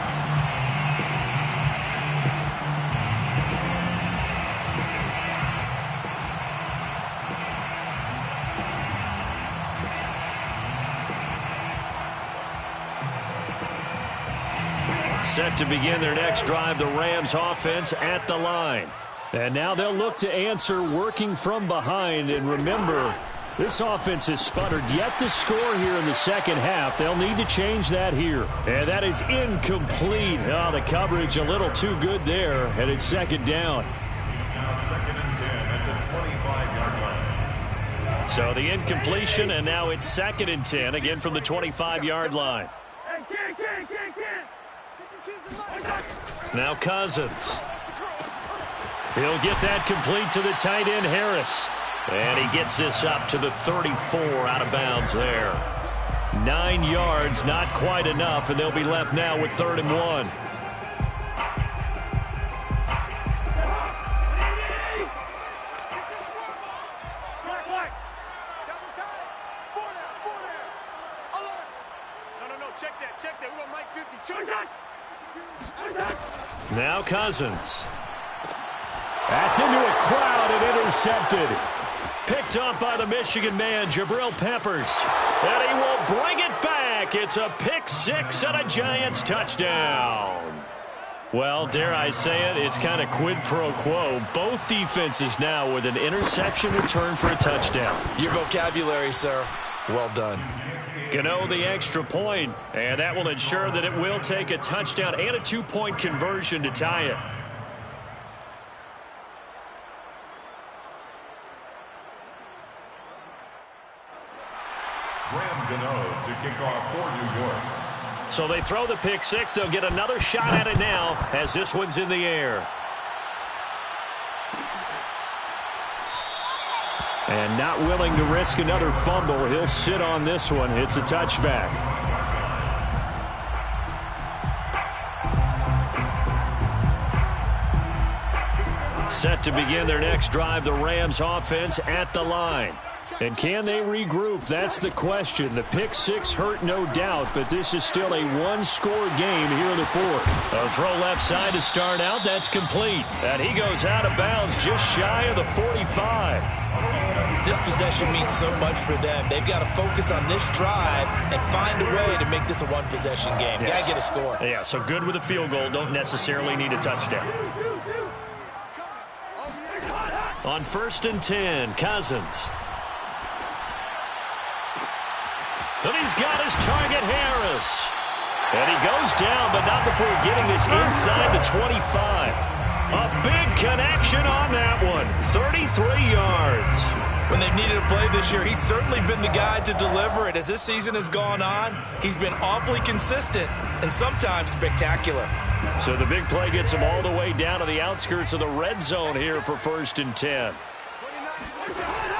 Set to begin their next drive, the Rams offense at the line. And now they'll look to answer working from behind. And remember, this offense has sputtered yet to score here in the second half. They'll need to change that here. And that is incomplete. Oh, the coverage a little too good there. And it's second down. It's now 2nd and 10 at the 25-yard line. So the incompletion, and now it's 2nd and 10, again from the 25-yard line. Now Cousins. He'll get that complete to the tight end, Harris. And he gets this up to the 34 out of bounds there. 9 yards, not quite enough, and they'll be left now with 3rd and 1. Now Cousins. That's into a crowd and intercepted. Picked off by the Michigan man, Jabril Peppers. And he will bring it back. It's a pick six and a Giants touchdown. Well, dare I say it, it's kind of quid pro quo. Both defenses now with an interception return for a touchdown. Your vocabulary, sir. Well done. Gano the extra point, and that will ensure that it will take a touchdown and a 2-point conversion to tie it. Graham Gano to kick off for New York. So they throw the pick six. They'll get another shot at it now as this one's in the air. And not willing to risk another fumble. He'll sit on this one. It's a touchback. Set to begin their next drive, the Rams offense at the line. And can they regroup? That's the question. The pick six hurt, no doubt, but this is still a one-score game here in the fourth. A throw left side to start out. That's complete. And he goes out of bounds just shy of the 45. This possession means so much for them. They've got to focus on this drive and find a way to make this a one-possession game. Yes. Got to get a score. Yeah, so good with a field goal. Don't necessarily need a touchdown. On 1st and 10, Cousins. And he's got his target, Harris. And he goes down, but not before getting this inside the 25. A big connection on that one. 33 yards. When they've needed a play this year, he's certainly been the guy to deliver it. As this season has gone on, he's been awfully consistent and sometimes spectacular. So the big play gets him all the way down to the outskirts of the red zone here for 1st and 10.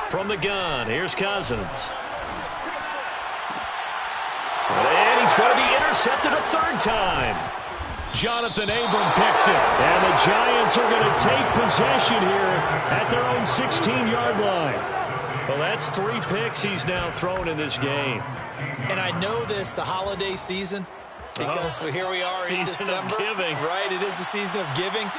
From the gun, here's Cousins. And he's going to be intercepted a 3rd time. Jonathan Abram picks it. And the Giants are going to take possession here at their own 16-yard line. Well, that's 3 picks he's now thrown in this game. And I know this, the holiday season, Because here we are in December. Giving. Right, it is the season of giving.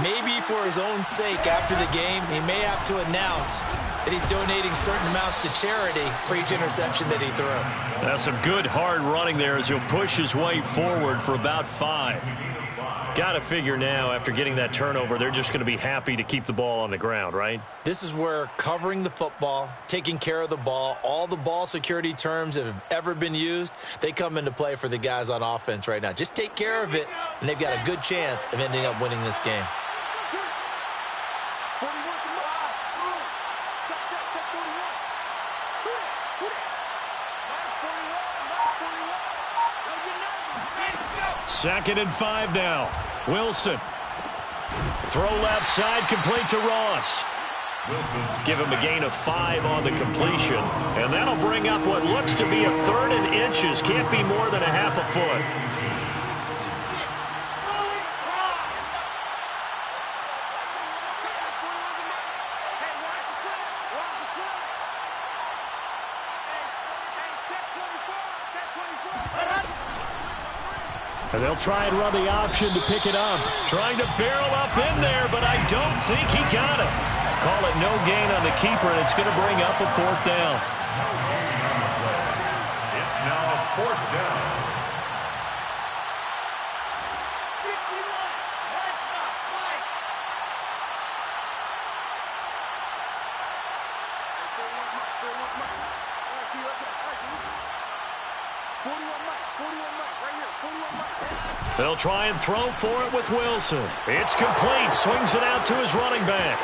Maybe for his own sake after the game, he may have to announce that he's donating certain amounts to charity for each interception that he threw. That's some good hard running there as he'll push his way forward for about 5. Got to figure now, after getting that turnover, they're just going to be happy to keep the ball on the ground, right? This is where covering the football, taking care of the ball, all the ball security terms that have ever been used, they come into play for the guys on offense right now. Just take care of it, and they've got a good chance of ending up winning this game. Second and 5 now. Wilson. Throw left side, complete to Ross. Give him a gain of 5 on the completion. And that'll bring up what looks to be a 3rd and inches. Can't be more than a half a foot. And they'll try and run the option to pick it up. Trying to barrel up in there, but I don't think he got it. Call it no gain on the keeper, and it's going to bring up a 4th down. It's now a 4th down. 61. Right spot. Slide. 41 Mike. Right here. 41 Mike. They'll try and throw for it with Wilson. It's complete. Swings it out to his running back.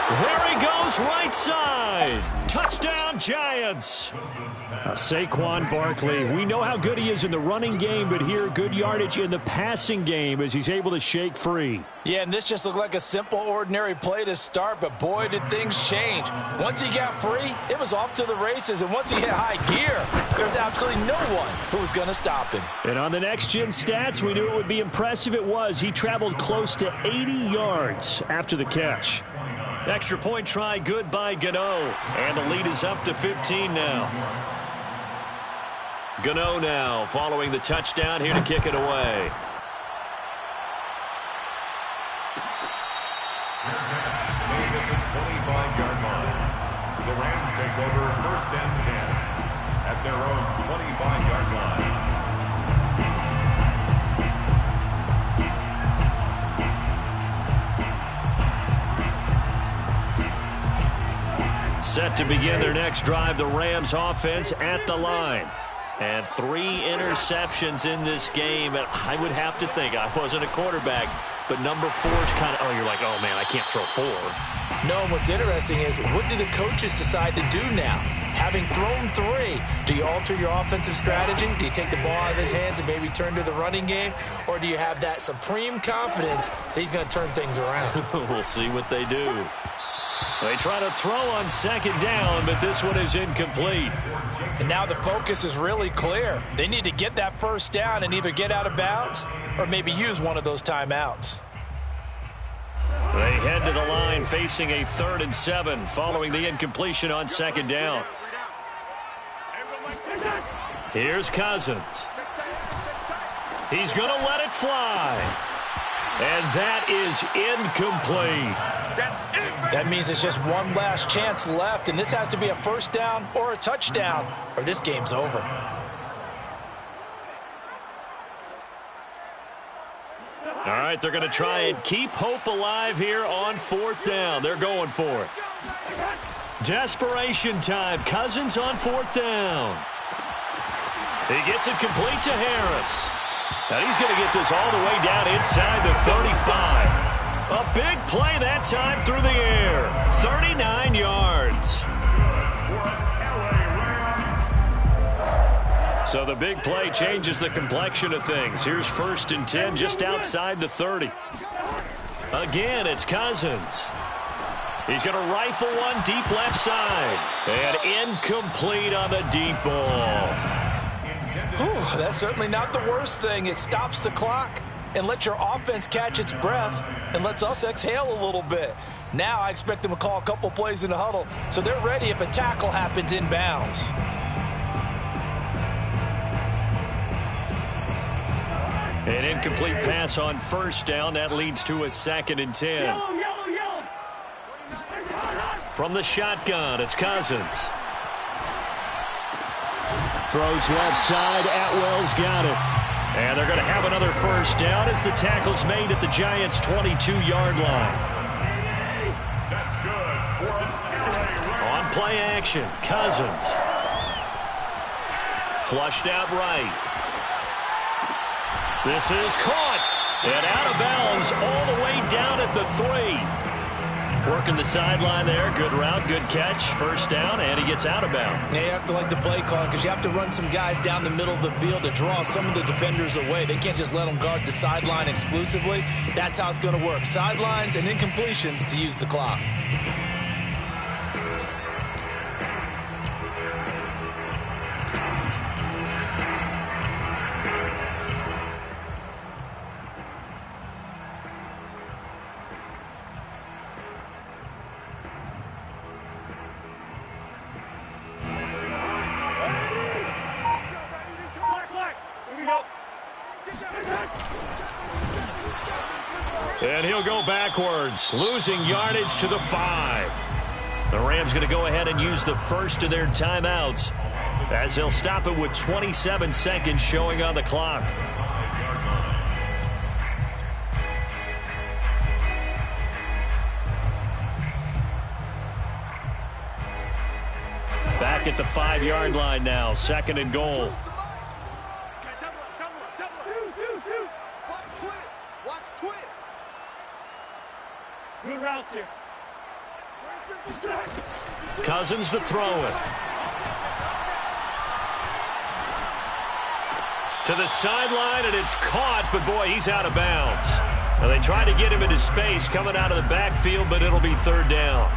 There he goes, right side. Touchdown, Giants. Saquon Barkley, we know how good he is in the running game, but here, good yardage in the passing game as he's able to shake free. Yeah, and this just looked like a simple, ordinary play to start, but boy, did things change. Once he got free, it was off to the races, and once he hit high gear, there was absolutely no one who was going to stop him. And on the next-gen stats, we knew it would be impressive. It was. He traveled close to 80 yards after the catch. Extra point try, good by Gano. And the lead is up to 15 now. Gano now following the touchdown here to kick it away. Made at the 25-yard line. The Rams take over 1st and 10 at their own 25-yard line. Set to begin their next drive, the Rams offense at the line. And 3 interceptions in this game. And I would have to think, I wasn't a quarterback, but number 4 is kind of, you're like, oh, man, I can't throw 4. No, and what's interesting is, what do the coaches decide to do now? Having thrown 3, do you alter your offensive strategy? Do you take the ball out of his hands and maybe turn to the running game? Or do you have that supreme confidence that he's going to turn things around? We'll see what they do. They try to throw on 2nd down, but this one is incomplete. And now the focus is really clear. They need to get that 1st down and either get out of bounds or maybe use one of those timeouts. They head to the line facing a 3rd and 7 following the incompletion on 2nd down. Here's Cousins. He's going to let it fly. And that is incomplete. That means it's just one last chance left, and this has to be a 1st down or a touchdown, or this game's over. All right, they're going to try and keep hope alive here on 4th down. They're going for it. Desperation time. Cousins on 4th down. He gets it complete to Harris. Now he's going to get this all the way down inside the 35. A big play that time through the air. 39 yards. So the big play changes the complexion of things. Here's 1st and 10 just outside the 30. Again, it's Cousins. He's going to rifle one deep left side. And incomplete on the deep ball. Whew, that's certainly not the worst thing. It stops the clock and lets your offense catch its breath and lets us exhale a little bit. Now I expect them to call a couple plays in the huddle so they're ready if a tackle happens inbounds. An incomplete pass on first down. That leads to a 2nd and 10. From the shotgun, it's Cousins. Throws left side. Atwell's got it. And they're going to have another first down as the tackle's made at the Giants' 22-yard line. That's good for an On play action, Cousins. Flushed out right. This is caught. And out of bounds all the way down at the 3. Working the sideline there. Good route, good catch. First down, and he gets out of bounds. Yeah, you have to like the play call because you have to run some guys down the middle of the field to draw some of the defenders away. They can't just let them guard the sideline exclusively. That's how it's going to work. Sidelines and incompletions to use the clock. And he'll go backwards, losing yardage to the 5. The Rams going to go ahead and use the first of their timeouts as they'll stop it with 27 seconds showing on the clock. Back at the 5-yard line now, 2nd and goal. Good route there. Cousins to throw it. To the sideline, and it's caught, but boy, he's out of bounds. Now they try to get him into space coming out of the backfield, but it'll be 3rd down.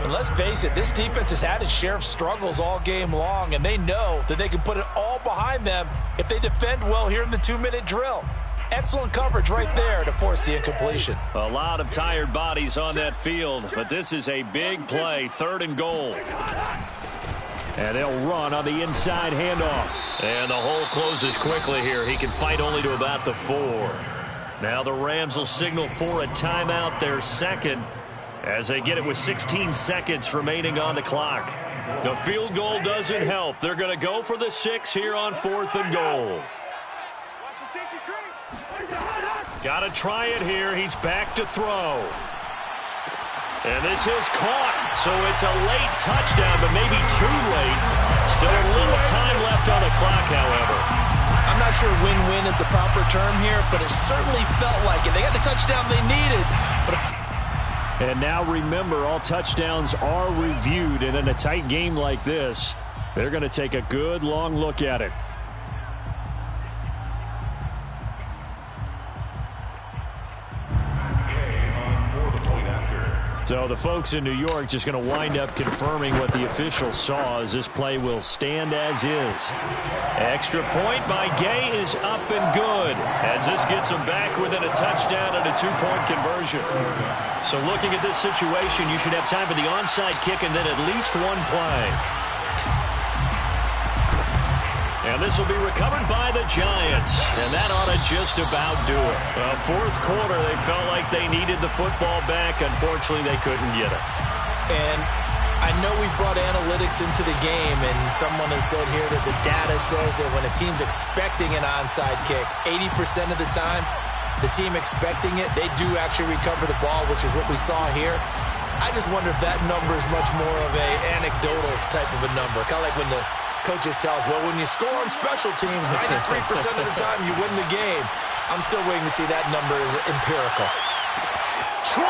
And let's face it, this defense has had its share of struggles all game long, and they know that they can put it all behind them if they defend well here in the 2-minute drill. Excellent coverage right there to force the incompletion. A lot of tired bodies on that field, but this is a big play, 3rd and goal. And they'll run on the inside handoff. And the hole closes quickly here. He can fight only to about the 4. Now the Rams will signal for a timeout, their 2nd, as they get it with 16 seconds remaining on the clock. The field goal doesn't help. They're going to go for the 6 here on 4th and goal. Got to try it here. He's back to throw. And this is caught. So it's a late touchdown, but maybe too late. Still a little time left on the clock, however. I'm not sure win-win is the proper term here, but it certainly felt like it. They got the touchdown they needed. And now remember, all touchdowns are reviewed. And in a tight game like this, they're going to take a good long look at it. So the folks in New York just going to wind up confirming what the officials saw as this play will stand as is. Extra point by Gay is up and good as this gets them back within a touchdown and a 2-point conversion. So looking at this situation, you should have time for the onside kick and then at least one play. And this will be recovered by the Giants. And that ought to just about do it. Fourth quarter, they felt like they needed the football back. Unfortunately, they couldn't get it. And I know we brought analytics into the game, and someone has said here that the data says that when a team's expecting an onside kick, 80% of the time, the team expecting it, they do actually recover the ball, which is what we saw here. I just wonder if that number is much more of an anecdotal type of a number. Kind of like when the coaches tell us, well, when you score on special teams, 93% of the time you win the game. I'm still waiting to see that number is empirical. 20!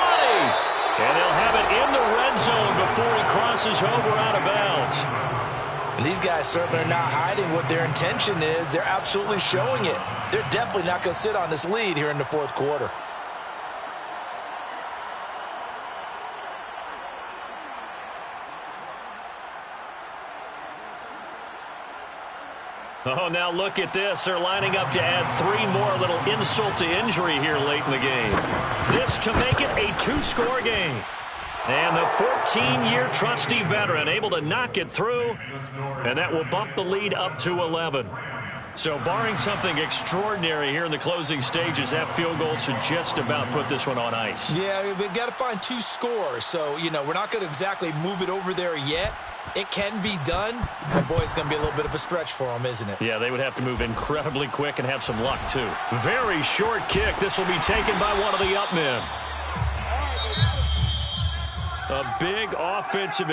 And they'll have it in the red zone before he crosses over out of bounds. And these guys certainly are not hiding what their intention is. They're absolutely showing it. They're definitely not going to sit on this lead here in the fourth quarter. Oh, now look at this. They're lining up to add 3 more. A little insult to injury here late in the game. This to make it a 2-score game. And the 14-year trusty veteran able to knock it through. And that will bump the lead up to 11. So barring something extraordinary here in the closing stages, that field goal should just about put this one on ice. Yeah, we've got to find 2 scores. So, we're not going to exactly move it over there yet. It can be done, but boy, it's going to be a little bit of a stretch for them, isn't it? Yeah, they would have to move incredibly quick and have some luck, too. Very short kick. This will be taken by one of the up men. A big offensive